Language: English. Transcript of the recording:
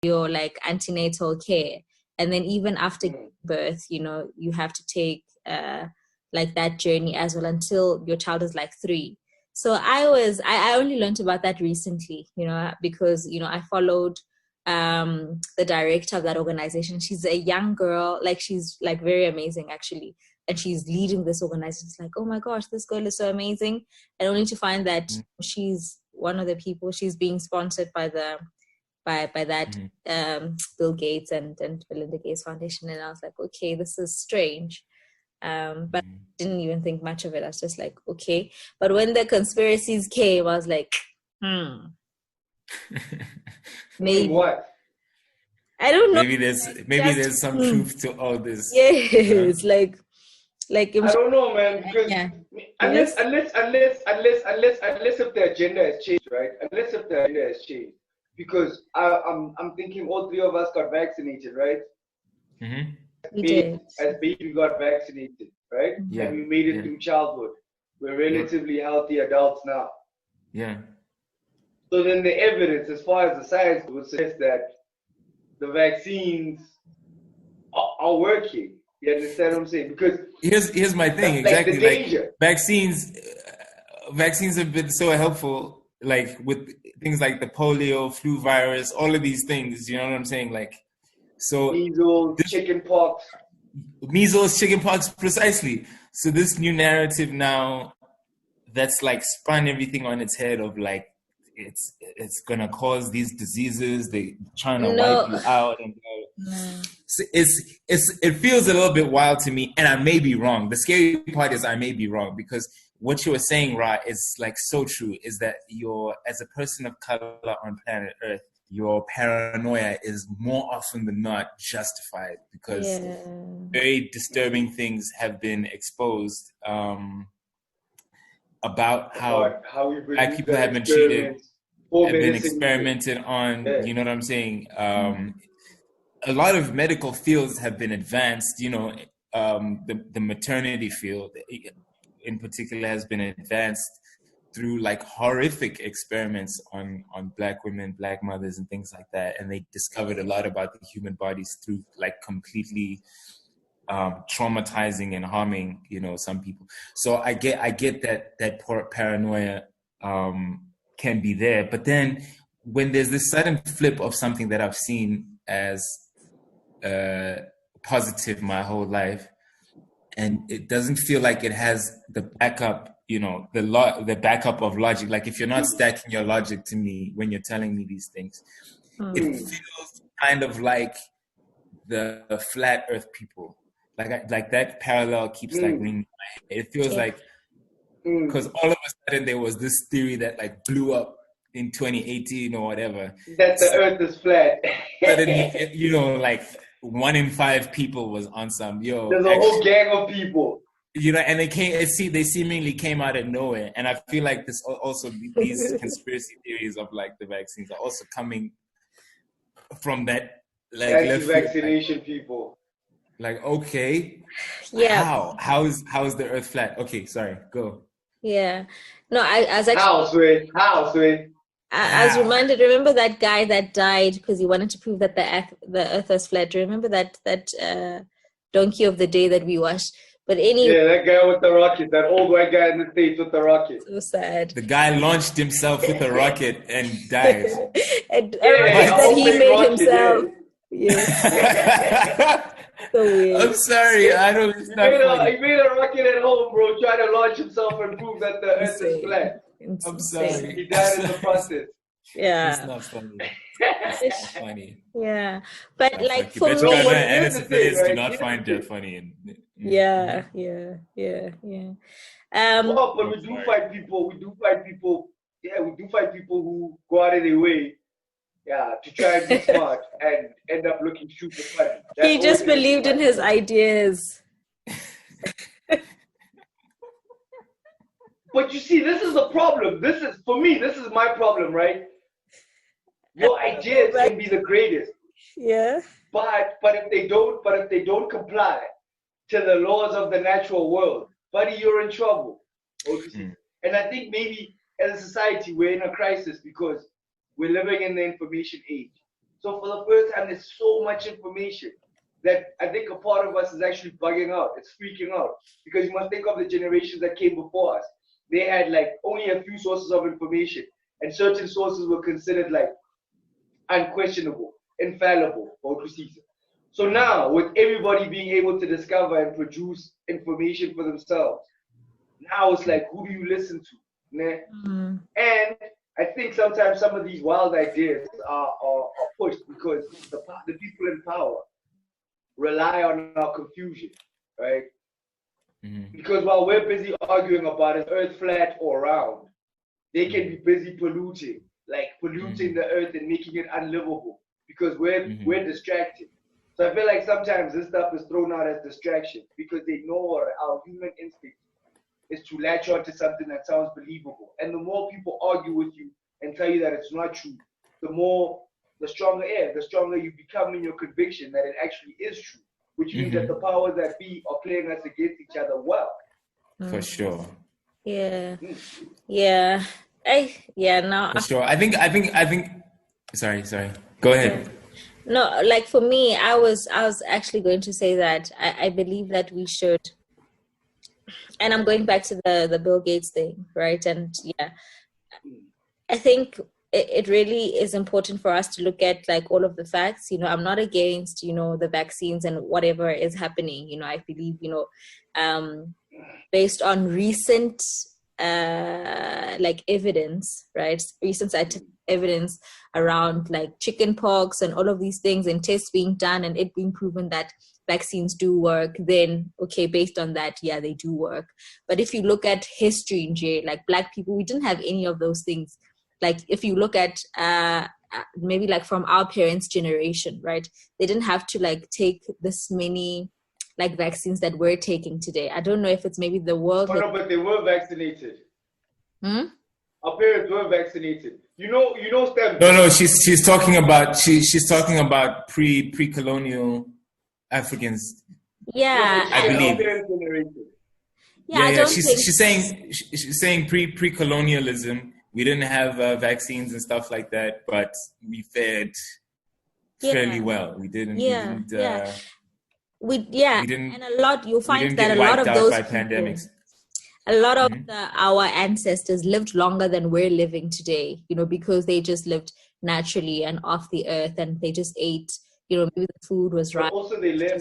your like antenatal care, and then even after birth, you have to take like that journey as well until your child is like 3. So I only learned about that recently, because I followed the director of that organization. She's a young girl, like she's like very amazing actually, and she's leading this organization. It's like, oh my gosh, this girl is so amazing, and only to find that she's one of the people, she's being sponsored by that Bill Gates and Melinda Gates Foundation. And I was like, okay, this is strange. But I didn't even think much of it. I was just like, okay. But when the conspiracies came, I was like, maybe what? I don't know. Maybe there's some truth to all this. Yes, like I don't know, man. Because unless if the agenda has changed, right? Unless if the agenda has changed, because I'm thinking all 3 of us got vaccinated, right? Mm-hmm. As baby, we got vaccinated, right? Yeah. And we made it through childhood. We're relatively healthy adults now. Yeah. So then the evidence, as far as the science, would suggest that the vaccines are working. You understand what I'm saying? Because here's my thing, exactly. Like the danger. Vaccines have been so helpful, like with things like the polio, flu virus, all of these things. You know what I'm saying? Like, so measles, chickenpox, precisely. So this new narrative now, that's like spun everything on its head of like, it's gonna cause these diseases. They trying to wipe you out, and so it feels a little bit wild to me, and I may be wrong. The scary part is I may be wrong, because what you were saying, Ra, is like so true. Is that as a person of color on planet Earth, your paranoia is more often than not justified, because very disturbing things have been exposed about how Black people have been treated, have been experimented on. You know what I'm saying? A lot of medical fields have been advanced. The maternity field in particular has been advanced through like horrific experiments on Black women, Black mothers, and things like that. And they discovered a lot about the human bodies through like completely traumatizing and harming, some people. So I get that paranoia can be there. But then when there's this sudden flip of something that I've seen as positive my whole life, and it doesn't feel like it has the backup, the backup of logic. Like if you're not stacking your logic to me when you're telling me these things, it feels kind of like the flat Earth people. Like that parallel keeps like ringing in my head. It feels like, because all of a sudden there was this theory that like blew up in 2018 or whatever, that the Earth is flat. Suddenly, like 1 in 5 people was on some There's a whole gang of people. And they seemingly came out of nowhere. And I feel like this also, these conspiracy theories of like the vaccines are also coming from that like anti-vaccination people. Like, okay, how is the Earth flat? Okay, sorry, go. Yeah, no, I was actually how sweet. I was reminded. Remember that guy that died because he wanted to prove that the Earth was flat? Remember that donkey of the day that we watched? But anyway, yeah, that guy with the rocket, that old white guy in the States with the rocket. So sad. The guy launched himself with a rocket and died. And that he made himself. Yeah. So weird. I'm sorry, I don't. He made a rocket at home, bro, trying to launch himself and prove that the Earth is flat. I'm sorry. He died in the process. Yeah. It's not funny. It's not funny. Yeah. But it's like for me, and its affiliates do not find that funny. Yeah. Well, but we do fight people. Yeah, we do fight people who go out of their way, to try and be smart and end up looking super funny. He just believed in his ideas. But you see, this is the problem. This is my problem, right? Your ideas can be the greatest. Yeah. But if they don't comply to the laws of the natural world, buddy, you're in trouble. And I think maybe as a society we're in a crisis because we're living in the information age. So for the first time, there's so much information that I think a part of us is actually bugging out. It's freaking out. Because you must think of the generations that came before us. They had like only a few sources of information. And certain sources were considered like unquestionable, infallible, or precise. So now, with everybody being able to discover and produce information for themselves, now it's like, who do you listen to? Né? And I think sometimes some of these wild ideas are pushed because the people in power rely on our confusion, right? Because while we're busy arguing about is Earth flat or round, they can be busy polluting the Earth and making it unlivable because we're distracted. So I feel like sometimes this stuff is thrown out as distraction because they know our human instinct is to latch on to something that sounds believable. And the more people argue with you and tell you that it's not true, the stronger you become in your conviction that it actually is true, which means that the powers that be are playing us against each other well. For sure. Yeah. Yeah. For sure. I think. Sorry. Go ahead. Yeah. No, like for me, I was actually going to say that I believe that we should, and I'm going back to the Bill Gates thing, right? And yeah, I think it really is important for us to look at like all of the facts. I'm not against, the vaccines and whatever is happening. I believe, based on recent like evidence, right? Recent scientific evidence around like chicken pox and all of these things and tests being done and it being proven that vaccines do work, then okay, based on that, yeah, they do work. But if you look at history in Jay, like Black people, we didn't have any of those things. Like if you look at maybe like from our parents' generation, right? They didn't have to like take this many like vaccines that we're taking today. I don't know if it's maybe the world. Oh, no, but they were vaccinated. Our parents were vaccinated. You know, STEM. No. She's talking about she's talking about pre-colonial Africans. Yeah, I believe. Yeah. She's saying pre-colonialism. We didn't have vaccines and stuff like that, but we fared fairly well. We didn't. And a lot you'll find that a lot of those people, pandemics. A lot of our ancestors lived longer than we're living today, because they just lived naturally and off the earth and they just ate, maybe the food was right. Also, they learned